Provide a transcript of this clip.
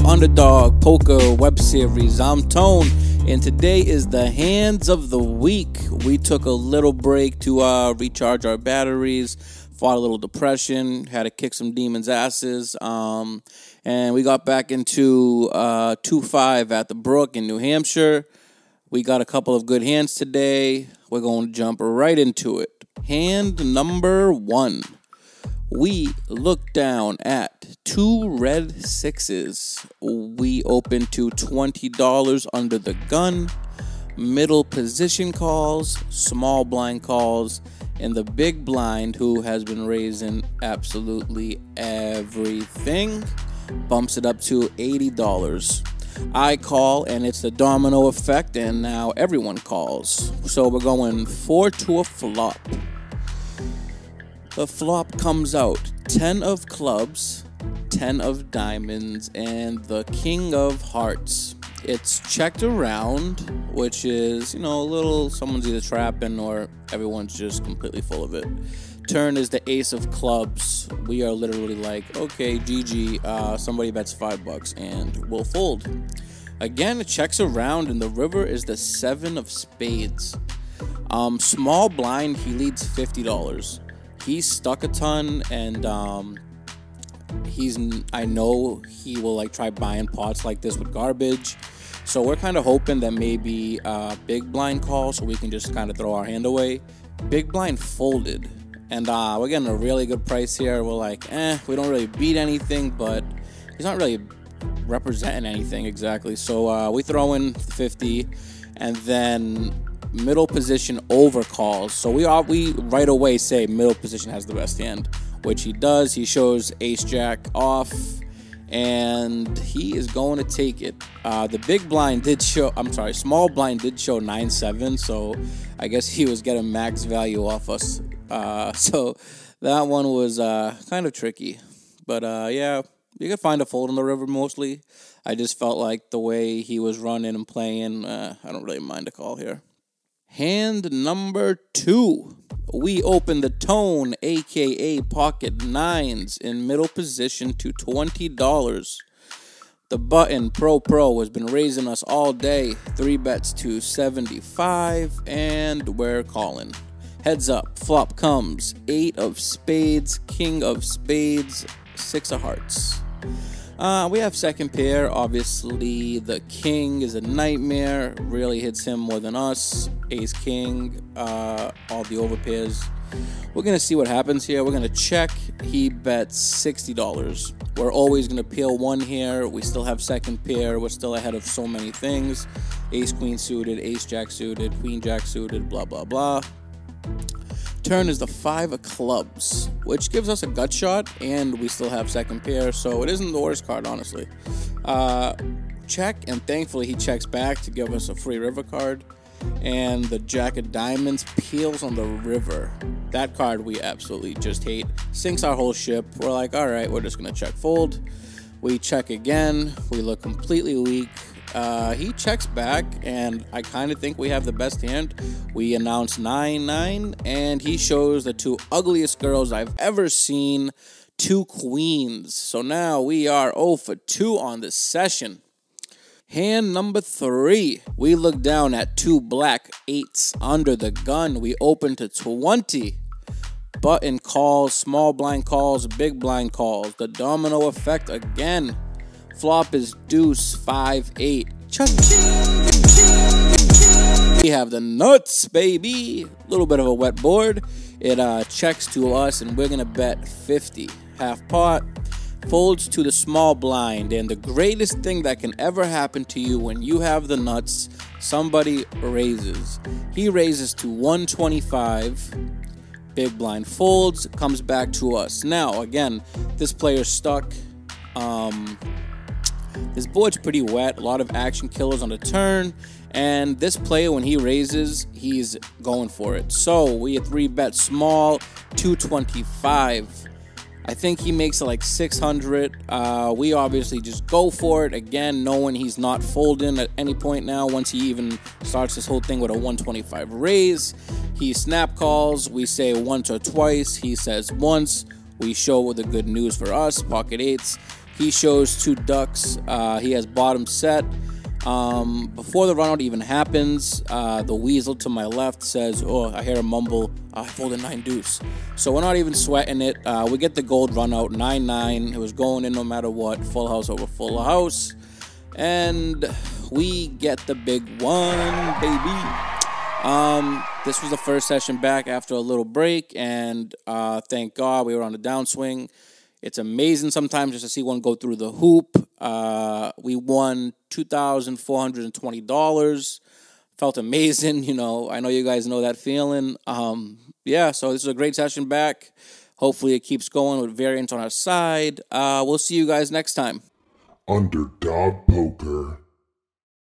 Underdog Poker web series. I'm Tone, and today is the hands of the week. We took a little break to recharge our batteries, fought a little depression, had to kick some demons' asses, and we got back into 2-5 at the Brook in New Hampshire. We got a couple of good hands today. We're going to jump right into it. Hand number 1. We look down at 2 red sixes. We open to $20 under the gun. Middle position calls, small blind calls, and the big blind, who has been raising absolutely everything, bumps it up to $80. I call, and it's the domino effect, and now everyone calls. So we're going 4 to a flop. The flop comes out 10 of clubs, 10 of diamonds, and the king of hearts. It's checked around, which is, a little, someone's either trapping or everyone's just completely full of it. Turn is the ace of clubs. We are literally like, okay, GG, somebody bets $5 and we'll fold. Again, it checks around, and the river is the 7 of spades. Small blind, he leads $50. He's stuck a ton, and I know he will try buying pots like this with garbage. So we're kind of hoping that maybe big blind call, so we can just kind of throw our hand away. Big blind folded, and we're getting a really good price here. We're like, we don't really beat anything, but he's not really representing anything exactly. So we throw in 50, and then middle position overcalls. So we right away say middle position has the best hand, which he does. He shows ace jack off, and he is going to take it. The big blind did show, small blind did show 9-7, so I guess he was getting max value off us. So that one was kind of tricky. But yeah, you can find a fold on the river mostly. I just felt like the way he was running and playing, I don't really mind a call here. Hand number 2. We open the Tone, aka pocket nines, in middle position to $20. The button Pro has been raising us all day. 3 bets to 75, and we're calling. Heads up, flop comes 8 of spades, king of spades, 6 of hearts. We have second pair. Obviously, the king is a nightmare. Really hits him more than us. Ace, king, all the overpairs. We're going to see what happens here. We're going to check. He bets $60. We're always going to peel 1 here. We still have second pair. We're still ahead of so many things. Ace, queen suited, ace, jack suited, queen, jack suited, blah, blah, blah. Turn is the 5 of clubs, which gives us a gut shot, and we still have second pair, so it isn't the worst card, honestly. Check, and thankfully he checks back to give us a free river card, and the jack of diamonds peels on the river. That card we absolutely just hate. Sinks our whole ship. We're like, all right, we're just going to check fold. We check again. We look completely weak. He checks back, and I kind of think we have the best hand. We announce 9-9, and he shows the 2 ugliest girls I've ever seen, 2 queens. So now we are 0 for 2 on this session. Hand number 3. We look down at 2 black 8s under the gun. We open to 20. Button calls, small blind calls, big blind calls. The domino effect again. Flop is deuce 5-8. We have the nuts, baby. A little bit of a wet board. It checks to us, and we're gonna bet 50. Half pot. Folds to the small blind, and the greatest thing that can ever happen to you when you have the nuts, somebody raises. He raises to 125. Big blind folds, comes back to us. Now, again, this player's stuck. This board's pretty wet, a lot of action killers on the turn, and this player, when he raises, he's going for it. So we 3-bet small, 225. I think he makes it like 600. We obviously just go for it, again, knowing he's not folding at any point now. Once he even starts this whole thing with a 125 raise, he snap calls. We say once or twice. He says once. We show the good news for us, pocket 8s. He shows 2 ducks. He has bottom set. Before the runout even happens, the weasel to my left says, oh, I hear a mumble, I folded 9 deuce. So we're not even sweating it. We get the gold runout, 9-9. It was going in no matter what, full house over full house. And we get the big one, baby. This was the first session back after a little break, and thank God we were on the downswing. It's amazing sometimes just to see one go through the hoop. We won $2,420. Felt amazing, you know. I know you guys know that feeling. Yeah, so this is a great session back. Hopefully it keeps going with variance on our side. We'll see you guys next time. Underdog Poker.